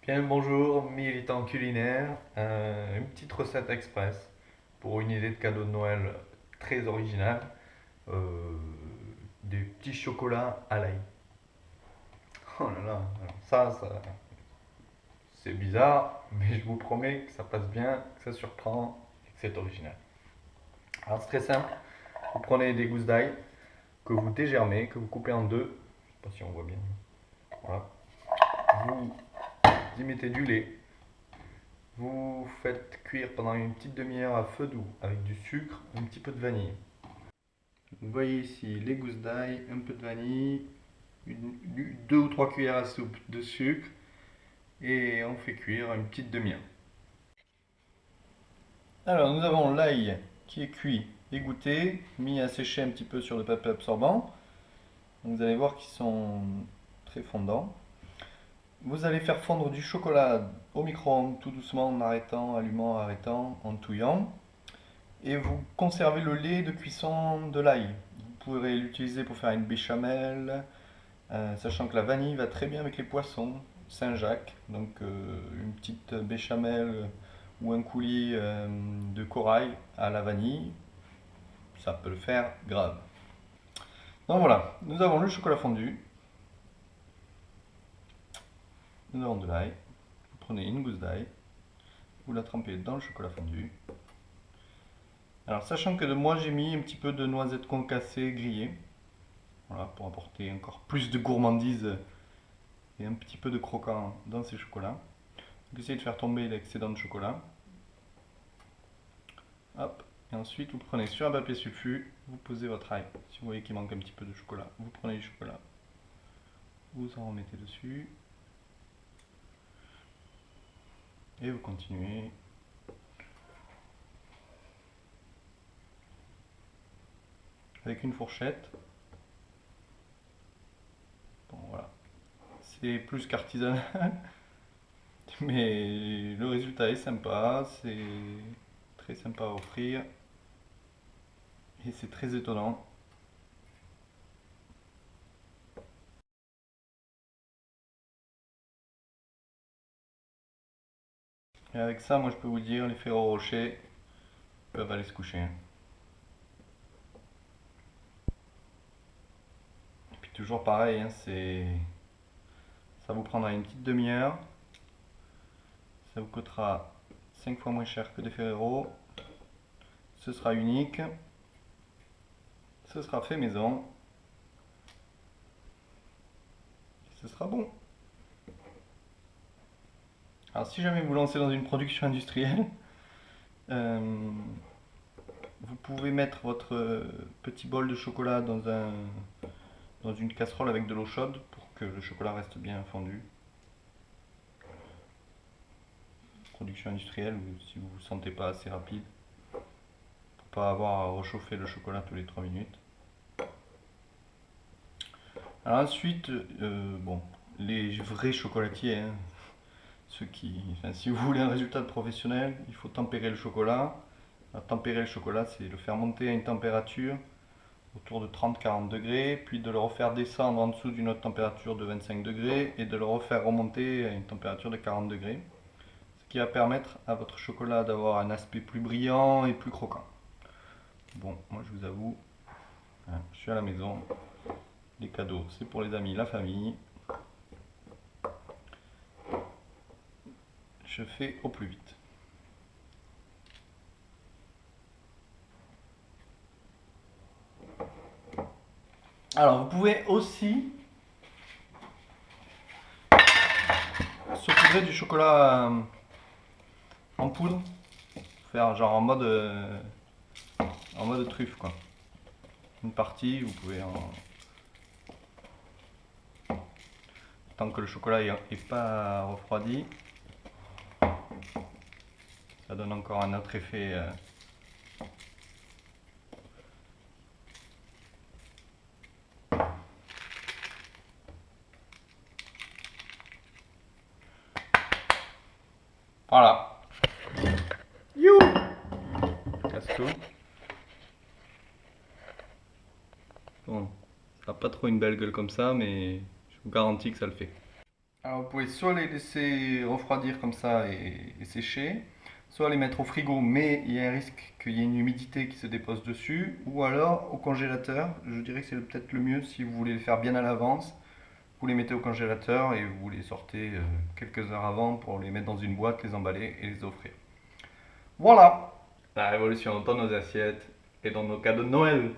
Bien le bonjour, militant culinaire. Une petite recette express pour une idée de cadeau de Noël très originale. Euh, des petits chocolats à l'ail. Oh là là, alors ça, c'est bizarre, mais je vous promets que ça passe bien, que ça surprend et que c'est original. Alors c'est très simple, vous prenez des gousses d'ail que vous dégermez, que vous coupez en deux. Je sais pas si on voit bien. Voilà. Vous y mettez du lait. Vous faites cuire pendant une petite demi-heure à feu doux avec du sucre, un petit peu de vanille. Vous voyez ici les gousses d'ail, un peu de vanille, deux ou trois cuillères à soupe de sucre et on fait cuire une petite demi-heure. Alors nous avons l'ail qui est cuit, égoutté, mis à sécher un petit peu sur le papier absorbant. Vous allez voir qu'ils sont très fondants. Vous allez faire fondre du chocolat au micro-ondes tout doucement en arrêtant, allumant, arrêtant, en touillant. Et vous conservez le lait de cuisson de l'ail. Vous pourrez l'utiliser pour faire une béchamel, sachant que la vanille va très bien avec les poissons Saint-Jacques. Donc une petite béchamel ou un coulis de corail à la vanille, ça peut le faire grave. Donc voilà, nous avons le chocolat fondu, nous avons de l'ail. Vous prenez une gousse d'ail, vous la trempez dans le chocolat fondu. Alors sachant que moi j'ai mis un petit peu de noisettes concassées grillées. Voilà, pour apporter encore plus de gourmandise et un petit peu de croquant dans ces chocolats. Donc essayez de faire tomber l'excédent de chocolat. Hop. Et ensuite vous prenez sur un papier sulfu, vous posez votre ail. Si vous voyez qu'il manque un petit peu de chocolat, vous prenez du chocolat, vous en remettez dessus. Et vous continuez. Avec une fourchette. Bon voilà. C'est plus qu'artisanal. Mais le résultat est sympa. C'est très sympa à offrir. Et c'est très étonnant. Et avec ça, moi je peux vous dire, les Ferrero Rocher peuvent aller se coucher. Et puis toujours pareil, hein, ça vous prendra une petite demi-heure. Ça vous coûtera 5 fois moins cher que des Ferrero. Ce sera unique. Ce sera fait maison. Et ce sera bon. Alors si jamais vous lancez dans une production industrielle, euh, vous pouvez mettre votre petit bol de chocolat dans une casserole avec de l'eau chaude pour que le chocolat reste bien fondu. Production industrielle, ou si vous ne vous sentez pas assez rapide, pour pas avoir à rechauffer le chocolat tous les 3 minutes. Alors ensuite, bon, les vrais chocolatiers, hein, enfin, si vous voulez un résultat professionnel, il faut tempérer le chocolat. Alors, tempérer le chocolat, c'est le faire monter à une température autour de 30-40 degrés, puis de le refaire descendre en dessous d'une autre température de 25 degrés et de le refaire remonter à une température de 40 degrés. Ce qui va permettre à votre chocolat d'avoir un aspect plus brillant et plus croquant. Bon, moi je vous avoue, hein, je suis à la maison, les cadeaux c'est pour les amis, la famille. Je fais au plus vite. Alors vous pouvez aussi saupoudrer du chocolat en poudre, faire genre en mode truffe quoi. Une partie, vous pouvez tant que le chocolat est pas refroidi, ça donne encore un autre effet. Voilà. You casse tout. Bon, ça n'a pas trop une belle gueule comme ça, mais je vous garantis que ça le fait. Alors vous pouvez soit les laisser refroidir comme ça et sécher, soit les mettre au frigo, mais il y a un risque qu'il y ait une humidité qui se dépose dessus, ou alors au congélateur. Je dirais que c'est peut-être le mieux si vous voulez les faire bien à l'avance. Vous les mettez au congélateur et vous les sortez quelques heures avant pour les mettre dans une boîte, les emballer et les offrir. Voilà, la révolution dans nos assiettes et dans nos cadeaux de Noël.